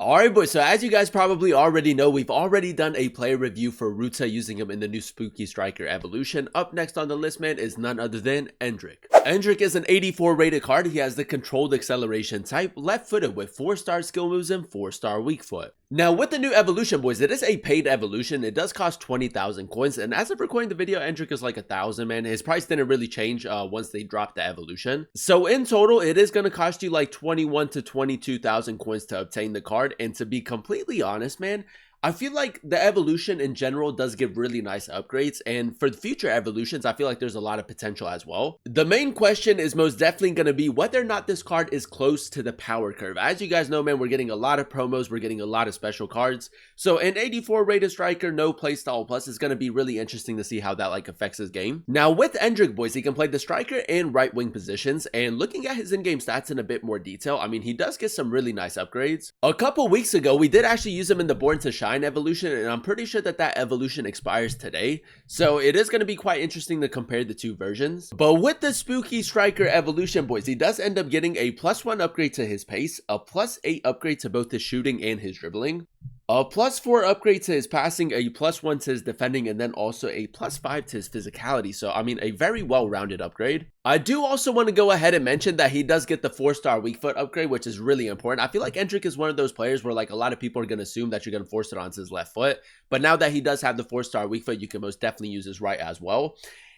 Alright boys, so as you guys probably already know, we've already done a player review for Ruta using him in the new Spooky Striker Evolution. Up next on the list, man, is none other than Endrick. Endrick is an 84 rated card. He has the controlled acceleration type, left-footed with 4-star skill moves and 4-star weak foot. Now with the new evolution, boys, it is a paid evolution. It does cost 20,000 coins, and as of recording the video, Endrick is like 1,000, man. His price didn't really change once they dropped the evolution. So in total, it is going to cost you like 21 to 22,000 coins to obtain the card. And to be completely honest, man, I feel like the evolution in general does give really nice upgrades, and for the future evolutions, I feel like there's a lot of potential as well. The main question is most definitely going to be whether or not this card is close to the power curve. As you guys know, man, we're getting a lot of promos, we're getting a lot of special cards. So an 84 rated striker, no playstyle plus, is going to be really interesting to see how that like affects his game. Now with Endrick, boys, he can play the striker and right wing positions, and looking at his in-game stats in a bit more detail, I mean, he does get some really nice upgrades. A couple weeks ago, we did actually use him in the Born to Shine evolution, and I'm pretty sure that evolution expires today, so it is going to be quite interesting to compare the two versions. But with the Spooky Striker evolution, boys, he does end up getting a +1 upgrade to his pace, a +8 upgrade to both his shooting and his dribbling, a +4 upgrade to his passing, a +1 to his defending, and then also a +5 to his physicality. So, I mean, a very well-rounded upgrade. I do also want to go ahead and mention that he does get the 4-star weak foot upgrade, which is really important. I feel like Endrick is one of those players where like a lot of people are going to assume that you're going to force it onto his left foot. But now that he does have the 4-star weak foot, you can most definitely use his right as well.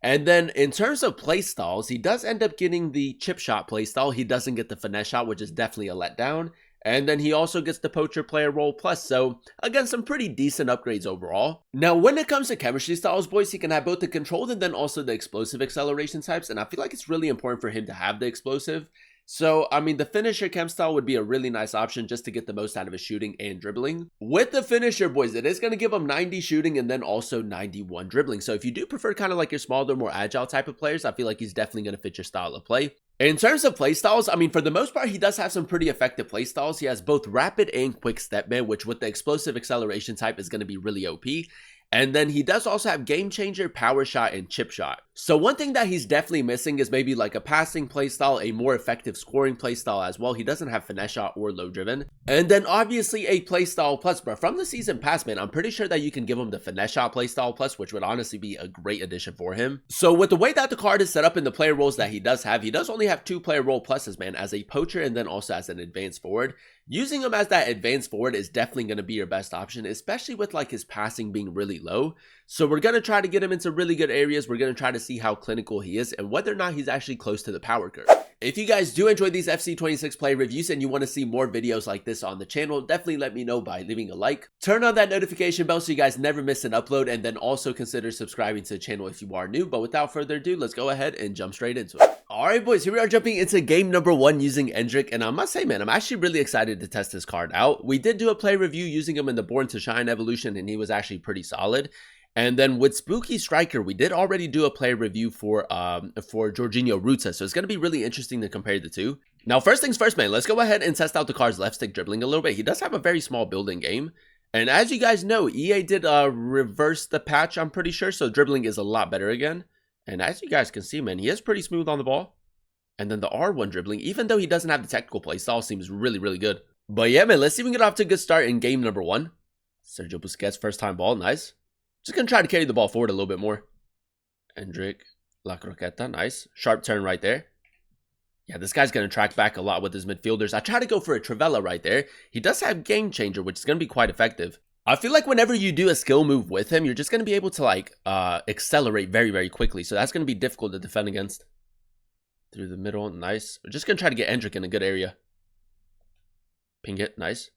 And then in terms of playstyles, he does end up getting the chip shot playstyle. He doesn't get the finesse shot, which is definitely a letdown. And then he also gets the Poacher Player Role Plus, so again, some pretty decent upgrades overall. Now, when it comes to chemistry styles, boys, he can have both the controlled and then also the explosive acceleration types, and I feel like it's really important for him to have the explosive. So, I mean, the finisher chem style would be a really nice option just to get the most out of his shooting and dribbling. With the finisher, boys, it is going to give him 90 shooting and then also 91 dribbling. So if you do prefer kind of like your smaller, more agile type of players, I feel like he's definitely going to fit your style of play. In terms of playstyles, I mean, for the most part, he does have some pretty effective playstyles. He has both rapid and quick step man, which with the explosive acceleration type is going to be really OP. And then he does also have Game Changer, Power Shot, and Chip Shot. So one thing that he's definitely missing is maybe like a passing playstyle, a more effective scoring playstyle as well. He doesn't have Finesse Shot or Low Driven. And then obviously a playstyle plus, but from the season pass, man, I'm pretty sure that you can give him the Finesse Shot playstyle plus, which would honestly be a great addition for him. So with the way that the card is set up in the player roles that he does only have 2 player role pluses, man, as a poacher and then also as an advanced forward. Using him as that advanced forward is definitely going to be your best option, especially with like his passing being really low. So we're going to try to get him into really good areas. We're going to try to see how clinical he is and whether or not he's actually close to the power curve. If you guys do enjoy these FC26 play reviews and you want to see more videos like this on the channel, definitely let me know by leaving a like. Turn on that notification bell so you guys never miss an upload, and then also consider subscribing to the channel if you are new. But without further ado, let's go ahead and jump straight into it. Alright boys, here we are jumping into game number 1 using Endrick, and I must say, man, I'm actually really excited to test this card out. We did do a play review using him in the Born to Shine evolution, and he was actually pretty solid. And then with Spooky Striker, we did already do a play review for Jorginho Ruta, so it's going to be really interesting to compare the two. Now, first things first, man, let's go ahead and test out the card's left stick dribbling a little bit. He does have a very small building game, and as you guys know, EA did reverse the patch, I'm pretty sure, so dribbling is a lot better again. And as you guys can see, man, he is pretty smooth on the ball. And then the R1 dribbling, even though he doesn't have the technical playstyle, seems really, really good. But yeah, man, let's see if we can get off to a good start in game number 1. Sergio Busquets, first time ball, nice. Just going to try to carry the ball forward a little bit more. Endrick, La Croqueta, nice. Sharp turn right there. Yeah, this guy's going to track back a lot with his midfielders. I try to go for a Trivela right there. He does have Game Changer, which is going to be quite effective. I feel like whenever you do a skill move with him, you're just going to be able to like accelerate very, very quickly. So that's going to be difficult to defend against. Through the middle, nice. We're just going to try to get Endrick in a good area. Ping it, nice.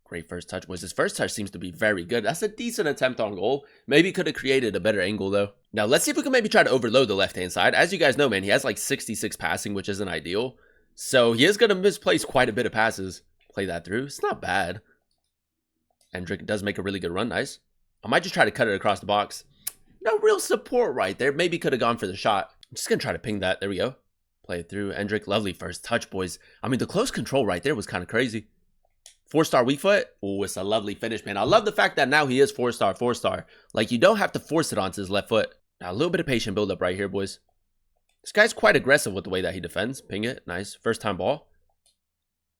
Great first touch. His first touch seems to be very good. That's a decent attempt on goal. Maybe could have created a better angle though. Now let's see if we can maybe try to overload the left-hand side. As you guys know, man, he has like 66 passing, which isn't ideal. So he is going to misplace quite a bit of passes. Play that through. It's not bad. Endrick does make a really good run. Nice. I might just try to cut it across the box. No real support right there. Maybe could have gone for the shot. I'm just going to try to ping that. There we go. Play it through. Endrick, lovely first touch, boys. I mean, the close control right there was kind of crazy. 4-star weak foot. Oh, it's a lovely finish, man. I love the fact that now he is 4-star, 4-star. Like, you don't have to force it onto his left foot. Now, a little bit of patient build-up right here, boys. This guy's quite aggressive with the way that he defends. Ping it. Nice. First time ball.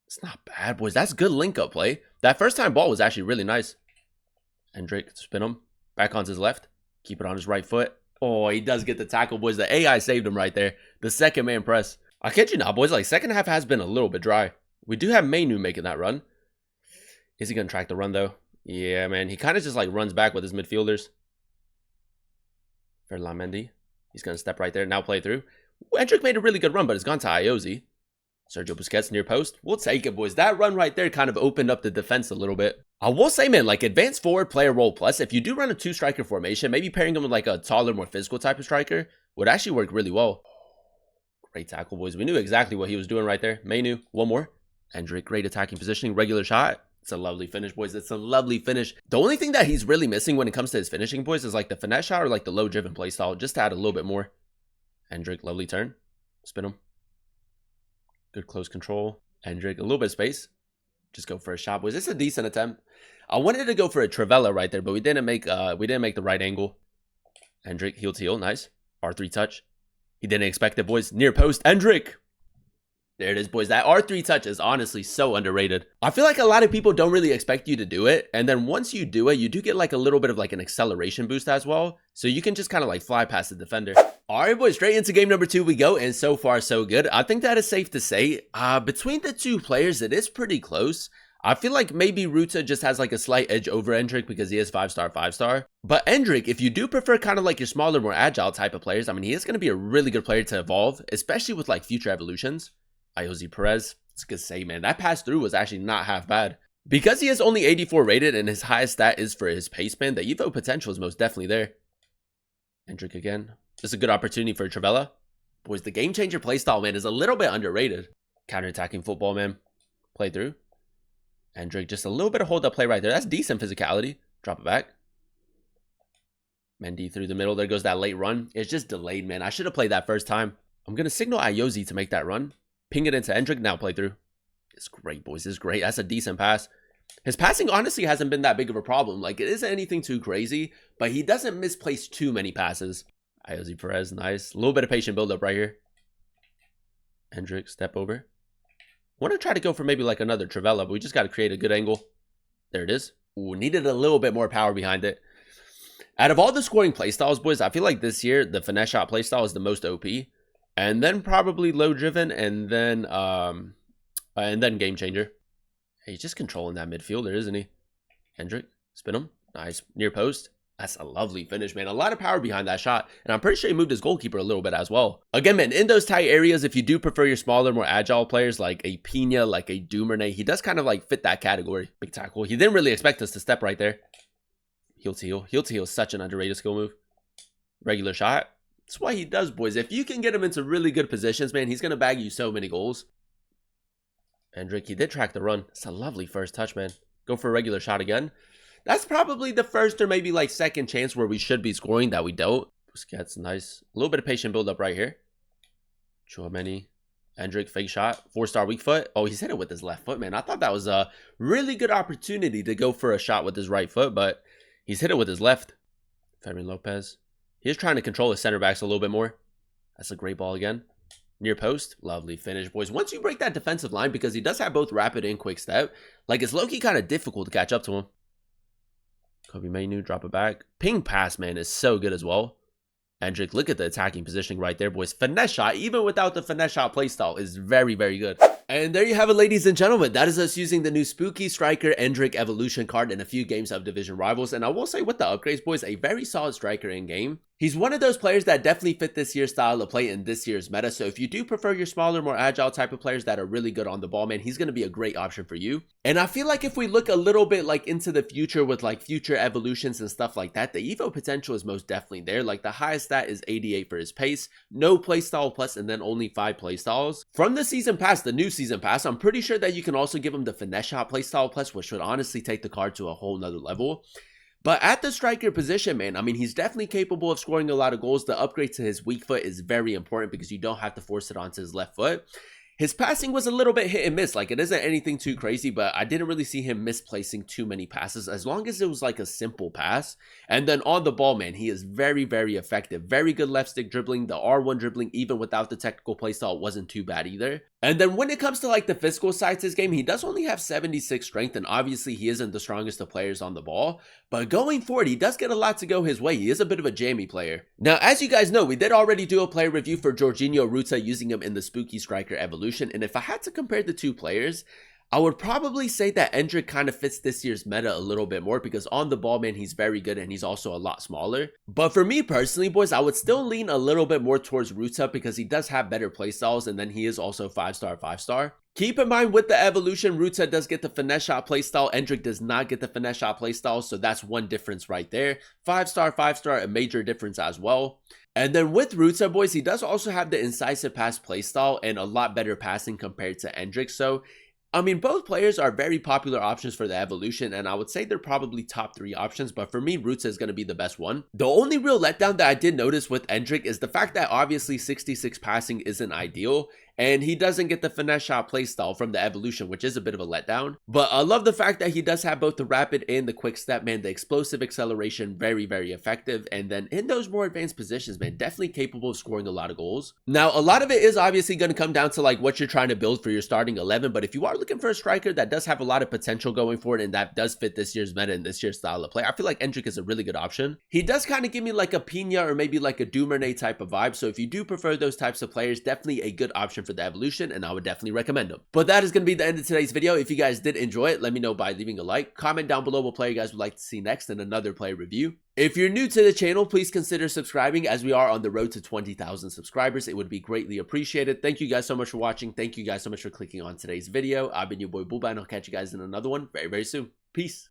It's not bad, boys. That's good link-up play. That first-time ball was actually really nice. Endrick, spin him. Back onto his left. Keep it on his right foot. Oh, he does get the tackle, boys. The AI saved him right there. The second man press. I kid you not, boys. Like, second half has been a little bit dry. We do have Mainu making that run. Is he going to track the run, though? Yeah, man. He kind of just, like, runs back with his midfielders. Ferland Mendy. He's going to step right there. Now play through. Endrick made a really good run, but it's gone to Iozi. Sergio Busquets near post. We'll take it, boys. That run right there kind of opened up the defense a little bit. I will say, man, like advanced forward player role plus, if you do run a 2-striker formation, maybe pairing him with like a taller, more physical type of striker would actually work really well. Great tackle, boys. We knew exactly what he was doing right there. Mainu, one more. Endrick, great attacking positioning. Regular shot. It's a lovely finish, boys. It's a lovely finish. The only thing that he's really missing when it comes to his finishing, boys, is like the finesse shot or like the low-driven playstyle, just to add a little bit more. Endrick, lovely turn. Spin him. Good close control. Endrick, a little bit of space. Just go for a shot, boys. It's a decent attempt. I wanted to go for a Travella right there, but we didn't make the right angle. Endrick, heel to heel, nice. R3 touch. He didn't expect it, boys. Near post, Endrick. There it is, boys. That R3 touch is honestly so underrated. I feel like a lot of people don't really expect you to do it. And then once you do it, you do get like a little bit of like an acceleration boost as well. So you can just kind of like fly past the defender. All right, boys, straight into game number 2 we go. And so far, so good. I think that is safe to say. Between the two players, it is pretty close. I feel like maybe Ruta just has like a slight edge over Endrick because he is 5-star, 5-star. But Endrick, if you do prefer kind of like your smaller, more agile type of players, I mean, he is going to be a really good player to evolve, especially with like future evolutions. Iozi Perez, it's good to say, man. That pass through was actually not half bad. Because he is only 84 rated and his highest stat is for his pace span, the Evo potential is most definitely there. Endrick again. This is a good opportunity for Travella. Boys, the game changer playstyle, man, is a little bit underrated. Counter-attacking football, man. Play through. Endrick, just a little bit of hold-up play right there. That's decent physicality. Drop it back. Mendy through the middle. There goes that late run. It's just delayed, man. I should have played that first time. I'm going to signal Iozi to make that run. Ping it into Endrick. Now play through. It's great, boys. It's great. That's a decent pass. His passing honestly hasn't been that big of a problem. Like, it isn't anything too crazy, but he doesn't misplace too many passes. Iozi Perez, nice. A little bit of patient build-up right here. Endrick, step over. Want to try to go for maybe like another Travella, but we just got to create a good angle. There it is. Ooh, needed a little bit more power behind it. Out of all the scoring playstyles, boys, I feel like this year, the finesse shot playstyle is the most OP. And then probably low driven, and then game changer. Hey, he's just controlling that midfielder, isn't he? Endrick, spin him. Nice. Near post. That's a lovely finish, man. A lot of power behind that shot. And I'm pretty sure he moved his goalkeeper a little bit as well. Again, man, in those tight areas, if you do prefer your smaller, more agile players like a Pina, like a Dumerne, he does kind of like fit that category. Big tackle. He didn't really expect us to step right there. Heel to heel. Heel to heel is such an underrated skill move. Regular shot. That's what he does, boys. If you can get him into really good positions, man, he's going to bag you so many goals. Endrick, he did track the run. It's a lovely first touch, man. Go for a regular shot again. That's probably the first or maybe like second chance where we should be scoring that we don't. Busquets, nice. A little bit of patient build up right here. Chouameni. Endrick, fake shot. 4-star weak foot. Oh, he's hit it with his left foot, man. I thought that was a really good opportunity to go for a shot with his right foot, but he's hit it with his left. Fermin Lopez. He's trying to control his center backs a little bit more. That's a great ball again. Near post. Lovely finish, boys. Once you break that defensive line, because he does have both rapid and quick step, like it's low-key kind of difficult to catch up to him. Kobe Mainu, drop it back. Ping pass, man, is so good as well. Endrick, look at the attacking positioning right there, boys. Finesse shot, even without the finesse shot playstyle, is very, very good. And there you have it, ladies and gentlemen. That is us using the new Spooky Striker Endrick Evolution card in a few games of Division Rivals. And I will say with the upgrades, boys, a very solid striker in game. He's one of those players that definitely fit this year's style of play in this year's meta. So if you do prefer your smaller, more agile type of players that are really good on the ball, man, he's going to be a great option for you. And I feel like if we look a little bit like into the future with like future evolutions and stuff like that, the Evo potential is most definitely there. Like the highest stat is 88 for his pace, no playstyle plus, and then only 5 playstyles. From the season pass, the new season pass, I'm pretty sure that you can also give him the finesse shot playstyle plus, which would honestly take the card to a whole nother level. But at the striker position, man, I mean, he's definitely capable of scoring a lot of goals. The upgrade to his weak foot is very important because you don't have to force it onto his left foot. His passing was a little bit hit and miss. Like, it isn't anything too crazy, but I didn't really see him misplacing too many passes as long as it was like a simple pass. And then on the ball, man, he is very, very effective. Very good left stick dribbling. The R1 dribbling, even without the technical playstyle, wasn't too bad either. And then when it comes to like the physical sides of his game, he does only have 76 strength, and obviously he isn't the strongest of players on the ball. But going forward, he does get a lot to go his way. He is a bit of a jammy player. Now, as you guys know, we did already do a player review for Jorginho Ruta using him in the Spooky Striker Evolution. And if I had to compare the two players, I would probably say that Endrick kind of fits this year's meta a little bit more because on the ball, man, he's very good and he's also a lot smaller. But for me personally, boys, I would still lean a little bit more towards Ruta because he does have better playstyles, and then he is also 5-star, 5-star. Keep in mind with the evolution, Ruta does get the finesse shot playstyle. Endrick does not get the finesse shot playstyle, so that's one difference right there. 5-star, 5-star, a major difference as well. And then with Ruta, boys, he does also have the incisive pass playstyle and a lot better passing compared to Endrick. So I mean, both players are very popular options for the evolution, and I would say they're probably top 3 options, but for me, Ruta is going to be the best one. The only real letdown that I did notice with Endrick is the fact that obviously 66 passing isn't ideal, and he doesn't get the finesse shot playstyle from the evolution, which is a bit of a letdown. But I love the fact that he does have both the rapid and the quick step, man. The explosive acceleration, very, very effective. And then in those more advanced positions, man, definitely capable of scoring a lot of goals. Now, a lot of it is obviously going to come down to like what you're trying to build for your starting 11. But if you are looking for a striker that does have a lot of potential going forward and that does fit this year's meta and this year's style of play, I feel like Endrick is a really good option. He does kind of give me like a Pina or maybe like a Dumerne type of vibe. So if you do prefer those types of players, definitely a good option for the evolution, and I would definitely recommend them. But that is going to be the end of today's video. If you guys did enjoy it, let me know by leaving a like. Comment down below what player you guys would like to see next in another player review. If you're new to the channel, please consider subscribing as we are on the road to 20,000 subscribers. It would be greatly appreciated. Thank you guys so much for watching. Thank you guys so much for clicking on today's video. I've been your boy Booba, and I'll catch you guys in another one very, very soon. Peace.